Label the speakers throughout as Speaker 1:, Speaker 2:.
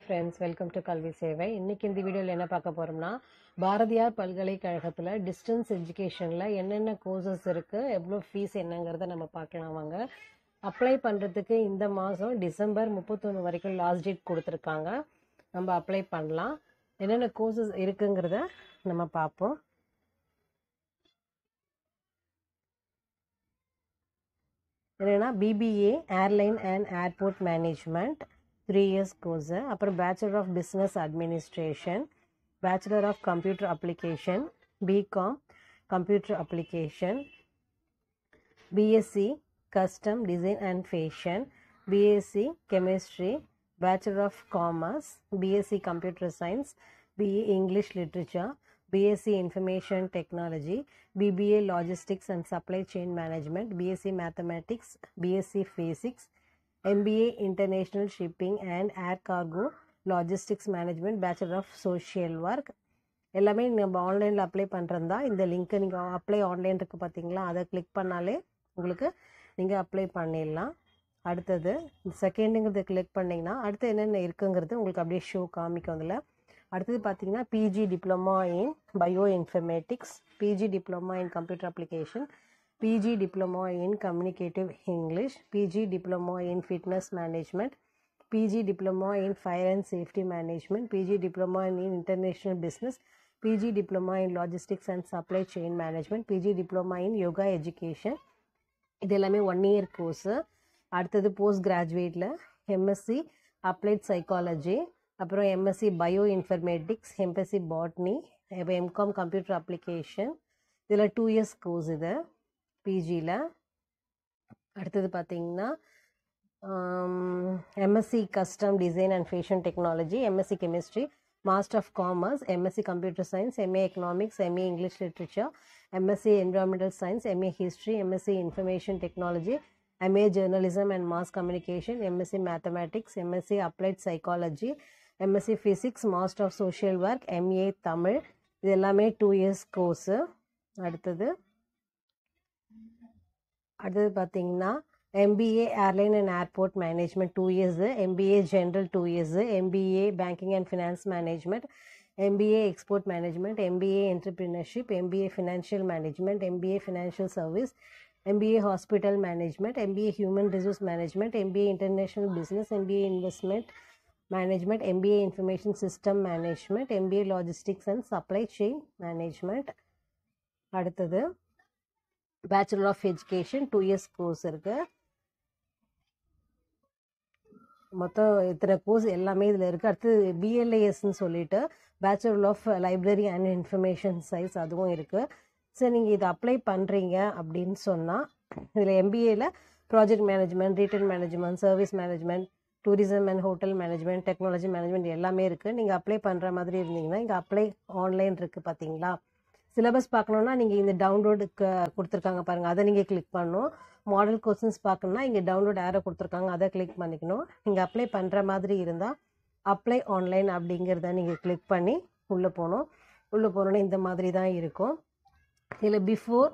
Speaker 1: Friends, welcome to கல்வி சேவை. இன்னைக்கு இந்த வீடியோவில் என்ன பார்க்க போகிறோம்னா, பாரதியார் பல்கலைக்கழகத்தில் டிஸ்டன்ஸ் எஜுகேஷனில் என்னென்ன கோர்சஸ் இருக்குது, எவ்வளோ ஃபீஸ் என்னங்கிறத நம்ம பார்க்கலாம் வாங்க. அப்ளை பண்ணுறதுக்கு இந்த மாதம் டிசம்பர் 31 வரைக்கும் லாஸ்ட் டேட் கொடுத்துருக்காங்க. நம்ம அப்ளை பண்ணலாம். என்னென்ன கோர்சஸ் இருக்குங்கிறத நம்ம பார்ப்போம். என்னென்னா BBA airline and airport management 3 years course. அப்புறம் bachelor of business administration, bachelor of computer application, BCom computer application, BSc costume design and fashion, BSc chemistry, bachelor of commerce, BSc computer science, BA English literature, BSc information technology, BBA logistics and supply chain management, BSc mathematics, BSc physics, MBA International Shipping and Air Cargo Logistics Management, Bachelor of Social Work. எல்லாமே நம்ம ஆன்லைனில் apply பண்ணுறதா இந்த லிங்க்கை நீங்கள் apply online இருக்குது பார்த்தீங்களா, அதை கிளிக் பண்ணாலே உங்களுக்கு நீங்கள் அப்ளை பண்ணிடலாம். அடுத்தது செகண்டுங்கிறது கிளிக் பண்ணிங்கன்னா அடுத்து என்னென்ன இருக்குங்கிறது உங்களுக்கு அப்படியே ஷோ காமிக்கும். அதில் அடுத்தது பார்த்தீங்கன்னா PG diploma in bioinformatics, PG diploma in computer application, PG Diploma in Communicative English, PG Diploma in Fitness Management, PG Diploma in Fire and Safety Management, PG Diploma in International Business, PG Diploma in Logistics and Supply Chain Management, PG Diploma in Yoga Education. இது எல்லாமே 1 year course. அடுத்தது post கிராஜுவேட்டில் MSc applied psychology, அப்புறம் MSc bioinformatics, MSc botany, MCom computer application. இதில் 2 years course இது பிஜியில். அடுத்தது பார்த்தீங்கன்னா MSc costume design and fashion technology, MSc chemistry, master of commerce, MSc computer science, MA economics, MA English literature, MSc environmental science, MA history, MSc information technology, MA journalism and mass communication, MSc mathematics, MSc applied psychology, MSc physics, master of social work, MA Tamil. இது எல்லாமே 2 years course. அடுத்தது பார்த்தீங்கன்னா MBA airline and airport management 2 years, MBA general 2 years, MBA banking and finance management, MBA export management, MBA entrepreneurship, MBA financial management, MBA financial service, MBA hospital management, MBA human resource management, MBA international business, MBA investment management, MBA information system management, MBA logistics and supply chain management. அடுத்தது bachelor of education 2 years course இருக்குது. மொத்தம் இத்தனை course எல்லாமே இதில் இருக்குது. அடுத்து பிஎல்ஏஎஸ்ன்னு சொல்லிட்டு bachelor of library and information science அதுவும் இருக்குது. சரி, நீங்கள் இதை அப்ளை பண்ணுறீங்க அப்படின்னு சொன்னால் இதில் எம்பிஏல project management, retail management, service management, tourism and hotel management, technology management எல்லாமே இருக்குது. நீங்கள் அப்ளை பண்ணுற மாதிரி இருந்தீங்கன்னா இங்கே அப்ளை ஆன்லைன் இருக்குது பார்த்தீங்களா. சிலபஸ் பார்க்கணுன்னா நீங்கள் இந்த டவுன்லோடுக்கு கொடுத்துருக்காங்க பாருங்கள், அதை நீங்கள் கிளிக் பண்ணணும். மாடல் கொஸ்டின்ஸ் பார்க்கணுன்னா இங்கே டவுன்லோட் ஏரோ கொடுத்துருக்காங்க, அதை கிளிக் பண்ணிக்கணும். நீங்கள் அப்ளை பண்ணுற மாதிரி இருந்தால் அப்ளை ஆன்லைன் அப்படிங்கிறத நீங்கள் கிளிக் பண்ணி உள்ளே போகணும். உள்ளே போனோன்னே இந்த மாதிரி தான் இருக்கும். இதில் பிஃபோர்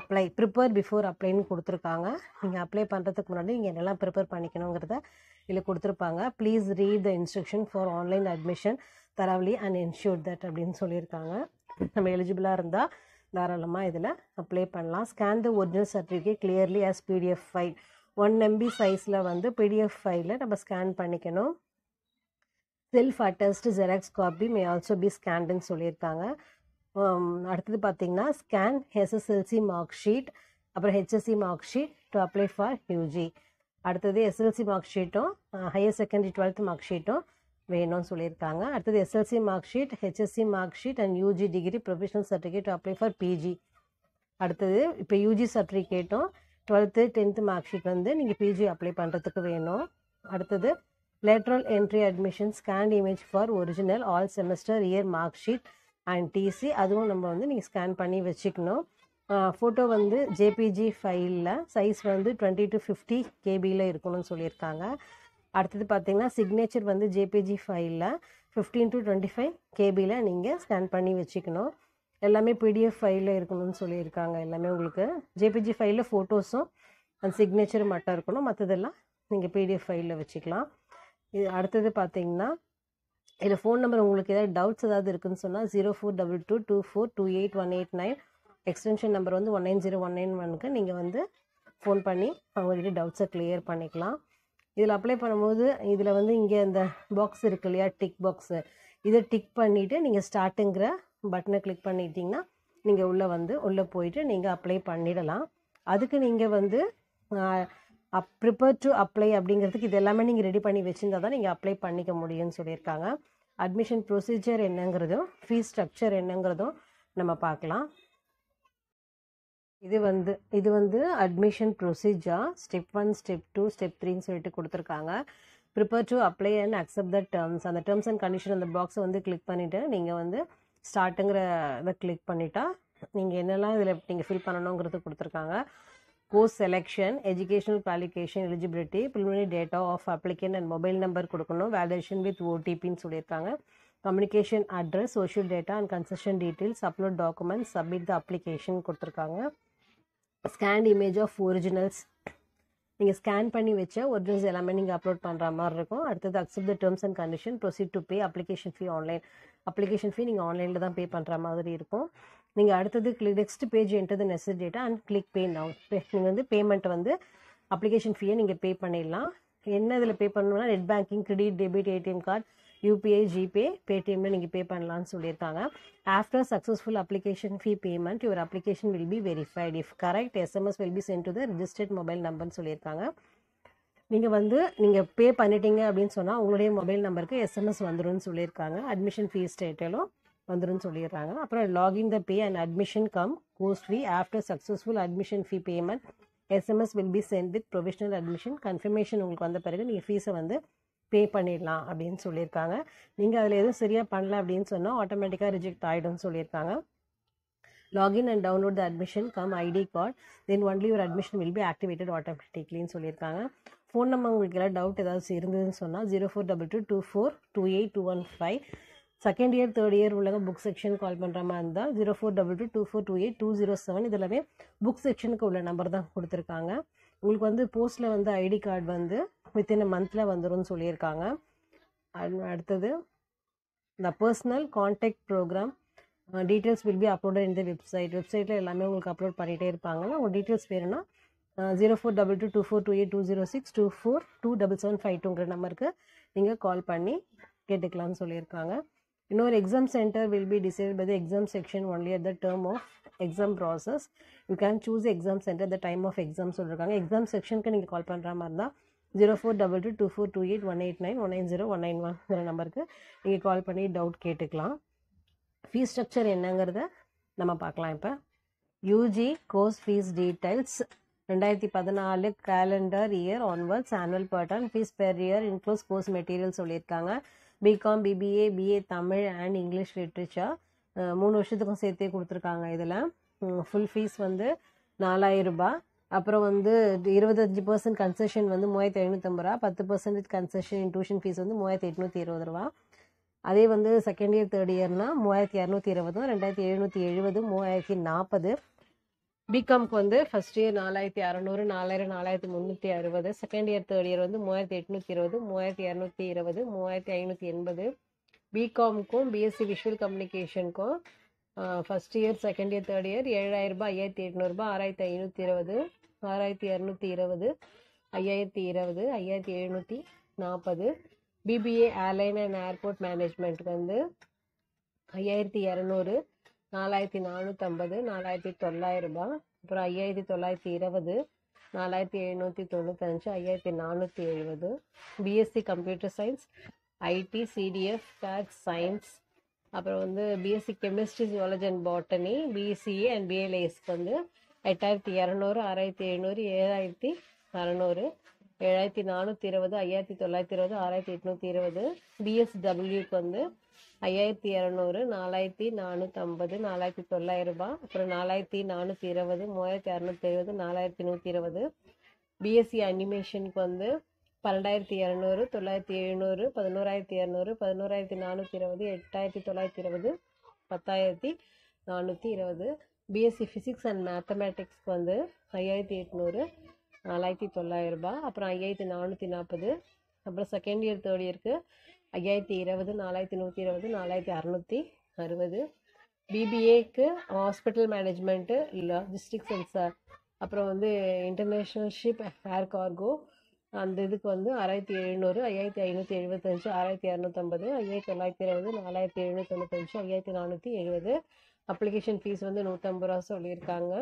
Speaker 1: அப்ளை, ப்ரிப்பேர் பிஃபோர் அப்ளைன்னு கொடுத்துருக்காங்க. நீங்கள் அப்ளை பண்ணுறதுக்கு முன்னாடி நீங்கள் என்னெல்லாம் ப்ரிப்பேர் பண்ணிக்கணுங்கிறத இதில் கொடுத்துருப்பாங்க. Please read the instruction for online admission thoroughly and ensure that அப்படின்னு சொல்லியிருக்காங்க. நம்ம எலிஜிபிளாக இருந்தால் தாராளமாக இதில் அப்ளை பண்ணலாம். Scan the original certificate clearly as PDF file 1 MB சைஸில் PDF ஃபைலில் நம்ம ஸ்கேன் பண்ணிக்கணும். Self attest xerox copy may also be ஸ்கேண்டுன்னு சொல்லியிருக்காங்க. அடுத்தது பார்த்தீங்கன்னா ஸ்கேன் SSLC மார்க் ஷீட், அப்புறம் HSC mark sheet to apply for UG. அடுத்தது SLC மார்க் ஷீட்டும் ஹையர் செகண்டரி 12th மார்க் ஷீட்டும் வேணும்னு சொல்லியிருக்காங்க. அடுத்தது SLC mark sheet, HSC mark sheet and UG degree professional certificate to apply for PG. அடுத்தது இப்போ UG சர்டிஃபிகேட்டும் 12th 10th mark sheet நீங்கள் PG apply பண்ணுறதுக்கு வேணும். அடுத்தது lateral entry admission scan image for original all semester year mark sheet and TC, அதுவும் நம்ம நீங்கள் scan பண்ணி வச்சுக்கணும். ஃபோட்டோ JPG ஃபைலில் சைஸ் 20 to 50 KB இருக்கணும்னு சொல்லியிருக்காங்க. அடுத்தது பார்த்தீங்கன்னா சிக்னேச்சர் JPG ஃபைலில் 15 to 25 KB நீங்கள் ஸ்கேன் பண்ணி வச்சுக்கணும். எல்லாமே PDF ஃபைலில் இருக்கணும்னு சொல்லியிருக்காங்க. எல்லாமே உங்களுக்கு JPG ஃபைலில் ஃபோட்டோஸும் அந்த சிக்னேச்சர் மட்டும் இருக்கணும், மற்றதெல்லாம் நீங்கள் PDF ஃபைலில் வச்சுக்கலாம். இது அடுத்தது பார்த்தீங்கன்னா இதில் ஃபோன் நம்பர் உங்களுக்கு ஏதாவது டவுட்ஸ் ஏதாவது இருக்குன்னு சொன்னால் 0422242889 எக்ஸ்டென்ஷன் நம்பர் வந்து 190191க்கு நீங்கள் வந்து ஃபோன் பண்ணி அவங்ககிட்ட டவுட்ஸை கிளியர் பண்ணிக்கலாம். இதில் அப்ளை பண்ணும்போது இதில் வந்து இங்கே இந்த பாக்ஸ் இருக்கு இல்லையா, டிக் பாக்ஸு, இதை டிக் பண்ணிவிட்டு நீங்கள் ஸ்டார்ட்டுங்கிற பட்டனை கிளிக் பண்ணிட்டீங்கன்னா நீங்கள் உள்ளே போயிட்டு நீங்கள் அப்ளை பண்ணிடலாம். அதுக்கு நீங்கள் வந்து ப்ரிப்பேர் டு அப்ளை அப்படிங்கிறதுக்கு இது எல்லாமே நீங்கள் ரெடி பண்ணி வச்சுருந்தா தான் நீங்கள் அப்ளை பண்ணிக்க முடியும்னு சொல்லியிருக்காங்க. அட்மிஷன் ப்ரொசீஜர் என்னங்கிறதும் ஃபீஸ் ஸ்ட்ரக்சர் என்னங்கிறதும் நம்ம பார்க்கலாம். இது வந்து admission procedure step 1, step 2, step 3ன்னு சொல்லிட்டு கொடுத்துருக்காங்க. Prepare to apply and accept the terms, அந்த டேர்ம்ஸ் அண்ட் கண்டிஷன் அந்த பாக்ஸை வந்து கிளிக் பண்ணிவிட்டு நீங்கள் வந்து ஸ்டார்ட்டுங்கிற இதை கிளிக் பண்ணிட்டா நீங்கள் என்னெல்லாம் இதில் நீங்கள் ஃபில் பண்ணணுங்கிறது கொடுத்துருக்காங்க. Course selection, educational qualification, eligibility, preliminary data of applicant and mobile number கொடுக்கணும், வேலிடேஷன் வித் ஓடிபின்னு சொல்லியிருக்காங்க. Communication address, social data and concession details, upload documents, submit the application கொடுத்துருக்காங்க. ஸ்கேன் இமேஜ் ஆஃப் ஒரிஜினல்ஸ், நீங்கள் scan பண்ணி வச்ச originals எல்லாமே நீங்கள் upload பண்ணுற மாதிரி இருக்கும். அடுத்தது accept the terms and condition, proceed to pay application fee online, application ஃபீ நீங்கள் ஆன்லைனில் தான் பே பண்ணுற மாதிரி இருக்கும். நீங்கள் அடுத்தது next page enter the necessary data and click pay now, நீங்கள் வந்து பேமெண்ட்டை வந்து அப்ளிகேஷன் ஃபீயை நீங்கள் பே பண்ணிடலாம். என்ன இதில் பே பண்ணணும்னா net banking, credit, debit, ATM card, UPI, GPay, பேடிஎம்மில் நீங்கள் பே பண்ணலான்னு சொல்லியிருக்காங்க. After successful application fee payment your application will be verified, if correct SMS will be sent to the registered mobile நம்பர்னு சொல்லியிருக்காங்க. நீங்கள் பே பண்ணிட்டீங்க அப்படின்னு சொன்னால் உங்களுடைய மொபைல் நம்பருக்கு எஸ்எம்எஸ் வந்துடும் சொல்லியிருக்காங்க. அட்மிஷன் ஃபீஸ் டீட்டெயிலும் வந்துடும் சொல்லிடுறாங்க. அப்புறம் login the pay and admission come course fee after successful admission fee payment SMS will be send with provisional admission confirmation உங்களுக்கு வந்த பிறகு நீங்கள் ஃபீஸை வந்து பே பண்ணிடலாம் அப்படின்னு சொல்லியிருக்காங்க. நீங்கள் அதில் எதுவும் சரியாக பண்ணல அப்படின்னு சொன்னால் ஆட்டோமேட்டிக்காக ரிஜெக்ட் ஆகிடும்னு சொல்லியிருக்காங்க. Login and download the admission cum ID card, then only your admission will be activated ஆட்டோமேட்டிக்லின்னு சொல்லியிருக்காங்க. ஃபோன் நம்பர் உங்களுக்கு எல்லாம் டவுட் ஏதாவது இருந்ததுன்னு சொன்னால் 042224282115. செகண்ட் இயர் தேர்ட் இயர் உள்ளவங்க புக் செக்ஷன் கால் பண்ணுற மாதிரி இருந்தால் 042224282007. இதெல்லாமே புக் செக்ஷனுக்கு உள்ள நம்பர் தான் கொடுத்துருக்காங்க. உங்களுக்கு வந்து போஸ்ட்டில் வந்து ஐடி கார்டு வந்து வித்தின் அ மந்தில் வந்துடும் சொல்லியிருக்காங்க. அடுத்தது இந்த personal contact program details will be uploaded in the வெப்சைட்டில் எல்லாமே உங்களுக்கு அப்லோட் பண்ணிகிட்டே இருப்பாங்க. உங்கள் டீட்டெயில்ஸ் வேணும்னா 042224282006 242775ங்கிற நம்பருக்கு நீங்கள் கால் பண்ணி கேட்டுக்கலாம்னு சொல்லியிருக்காங்க. இன்னொரு exam centre will be decided by the exam section only at the term of exam process. You can choose exam centre the time of exam சொல்லியிருக்காங்க. எக்ஸாம் செக்ஷனுக்கு நீங்கள் கால் பண்ணுற மாதிரி இருந்தால் 04222428189190 191 நம்பருக்கு நீங்கள் கால் பண்ணி டவுட் கேட்டுக்கலாம். ஃபீஸ் ஸ்ட்ரக்சர் என்னங்கிறத நம்ம பார்க்கலாம். இப்போ UG course fees details 2014 calendar year onwards annual pattern fees per year includes course material சொல்லியிருக்காங்க. BCom, BBA, BA Tamil and English literature 3 வருஷத்துக்கும் சேர்த்தே கொடுத்துருக்காங்க. இதில் ஃபுல் ஃபீஸ் வந்து 4000 ரூபாய். அப்புறம் வந்து 25% கன்செஷன் வந்து 3550 ரூபா, 10% கன்செஷன் இன் டியூஷன் ஃபீஸ் வந்து 3820 ரூபா. அதே வந்து செகண்ட் இயர் தேர்ட் இயர்னா 3220, 2770, 3040. பிகாம்க்கு வந்து first year 4600, 4000, 4360. Second year third year வந்து 3820, 3220, 3580. பிகாம்க்கும் பிஎஸ்சி விஷுவல் கம்யூனிகேஷனுக்கும் first year second year third year 7000 ரூபாய், 5800 ரூபாய், 6520, 6220, 5020, 5740. பிபிஏ ஏர்லைன் அண்ட் ஏர்போர்ட் மேனேஜ்மெண்ட்டுக்கு வந்து 5200, 4450, 4900 ரூபாய். அப்புறம் 5920, 4795, 5470. BSc computer science, IT, CDF, கேட் சயின்ஸ். அப்புறம் வந்து BSc chemistry, zoology and botany, PCA and பிஎல்ஏஎஸ்க்கு வந்து 8200, 6700, 7600, 7420, 5920, 6820. பிஎஸ்டபிள்யூக்கு வந்து 5200, 4450, 4900 ரூபாய். அப்புறம் 4420, 3670, 4120. பிஎஸ்சி அனிமேஷனுக்கு வந்து 12200, 9700, 11200, 11420, 8920, 10420. பிஎஸ்சி ஃபிசிக்ஸ் அண்ட் மேத்தமேட்டிக்ஸ்க்கு வந்து 5800, 4900 ரூபாய். அப்புறம் 5440. அப்புறம் செகண்ட் இயர் தேர்ட் இயருக்கு 5020, 4120, 4660. பிபிஏக்கு ஹாஸ்பிட்டல் மேனேஜ்மெண்ட்டு, லாஜிஸ்டிக்ஸ் அண்ட் அப்புறம் வந்து இன்டர்நேஷ்னல் ஷிப் ஏர் கார்கோ அந்த இதுக்கு வந்து 6700, 5575, 6250, 5920, 4795, 5470. அப்ளிகேஷன் ஃபீஸ் வந்து 150 ரூபா சொல்லியிருக்காங்க.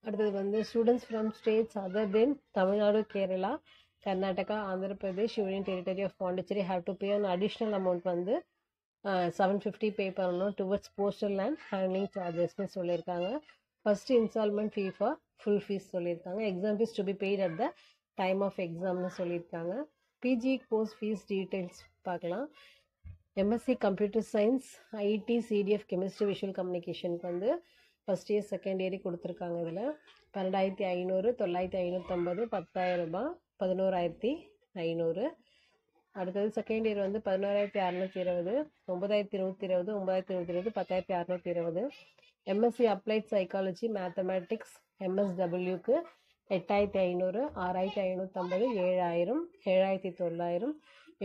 Speaker 1: அடுத்தது வந்து students from states other than Tamil Nadu, Kerala, Karnataka, Andhra Pradesh, union territory of Pondicherry have to pay an additional amount வந்து 750 பே பண்ணணும் டுவர்ட்ஸ் போஸ்டல் அண்ட் ஹேண்ட்லிங் சார்ஜஸ்ன்னு சொல்லியிருக்காங்க. First installment fee for full fees சொல்லியிருக்காங்க. Exam fees to be paid at the time of எக்ஸாம்னு சொல்லியிருக்காங்க. PG course fees details பார்க்கலாம். MSc computer science, IT, CDF, chemistry, visual கம்யூனிகேஷனுக்கு வந்து first year second இயரே கொடுத்துருக்காங்க. இதில் 12500, 9550, 10,000 ரூபாய், 11,500. அடுத்தது செகண்ட் இயர் வந்து 11,620, 9,120, 9,120, 10,620. எம்எஸ்சி அப்ளைட் சைக்காலஜி, மேத்தமேட்டிக்ஸ், எம்எஸ்டபிள்யூக்கு 8,500, 6,550, 7,000, 7,900,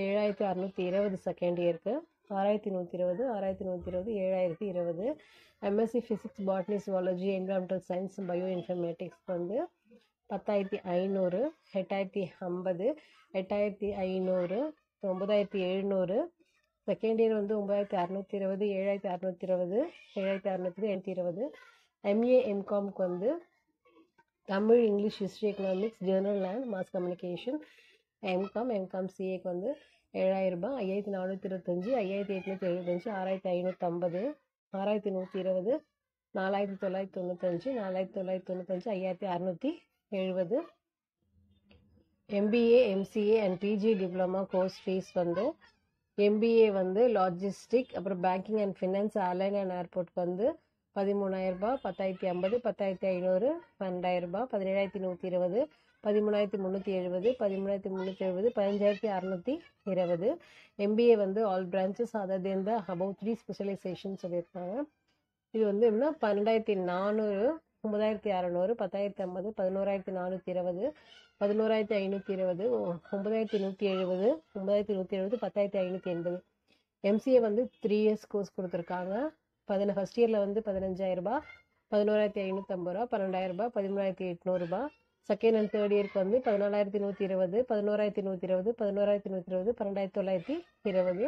Speaker 1: 7,620 செகண்ட் இயருக்கு, 6,120, 6,120, 7,020. MSc physics, botany, zoology, environmental science, bio இன்ஃபர்மேட்டிக்ஸ்க்கு வந்து 10,500, 8,050, 8,500, 9,700. செகண்ட் இயர் வந்து 9,620, 7,620, 7,620, 820. எம்ஏ எம்காம்க்கு வந்து Tamil, English, history, economics, journal and mass communication. MCom சிஏக்கு வந்து 7,000 ரூபாய், 5,425, 5,875, 6,550, 6,120, 4,995, 4,995, 5,670. MBA, MCA and PG diploma course fees வந்து எம்பிஏ வந்து லாஜிஸ்டிக், அப்புறம் banking and finance, airline and ஏர்போர்ட்க்கு வந்து 13,000 ரூபாய், 10,050, 10,500, 12,000 ரூபாய், 17,120, 13,370, 13,370, 15,620. எம்பிஏ வந்து all branches other than the above 3 specialisation சொல்லியிருக்காங்க. இது வந்து எப்படின்னா 12,400, 9,600, 10,050, 11,420, 11,520, 9,170, 9,170, 10,580. எம்சிஏ வந்து 3 இயர்ஸ் கோர்ஸ் கொடுத்துருக்காங்க. ஃபர்ஸ்ட் இயரில் வந்து 15,000 ரூபாய், 11,550 ரூபா, 12,000 ரூபாய், 13,800 ரூபாய். செகண்ட் அண்ட் தேர்ட் இயருக்கு வந்து 14,120, 11,120, 11,120, 12,920.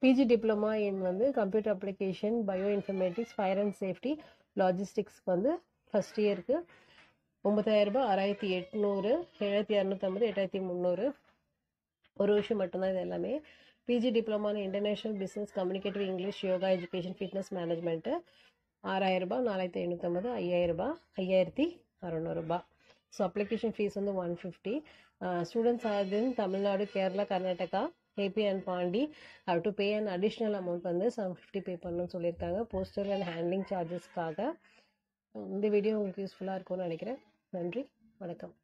Speaker 1: பிஜி டிப்ளமா இன் வந்து computer application, bio informatics, fire and safety, லாஜிஸ்டிக்ஸ்க்கு வந்து ஃபர்ஸ்ட் இயருக்கு 9,000 ரூபாய், 6,800, 7,250, 8,300. ஒரு வருஷம் மட்டும்தான் இது எல்லாமே. PG diploma in international business, communicative English, yoga, education, fitness management 6,000 ரூபாய், 4,550, 5,000 ரூபாய், 5,600 ரூபாய். ஸோ அப்ளிகேஷன் ஃபீஸ் வந்து 150. Students are in Tamil Nadu, Kerala, Karnataka, AP and Pondy have to pay and additional amount வந்து 750 பே பண்ணணும்னு சொல்லியிருக்காங்க போஸ்டல் அண்ட் ஹேண்ட்லிங் சார்ஜஸ்க்காக. இந்த வீடியோ உங்களுக்கு யூஸ்ஃபுல்லாக இருக்கும்னு நினைக்கிறேன். நன்றி, வணக்கம்.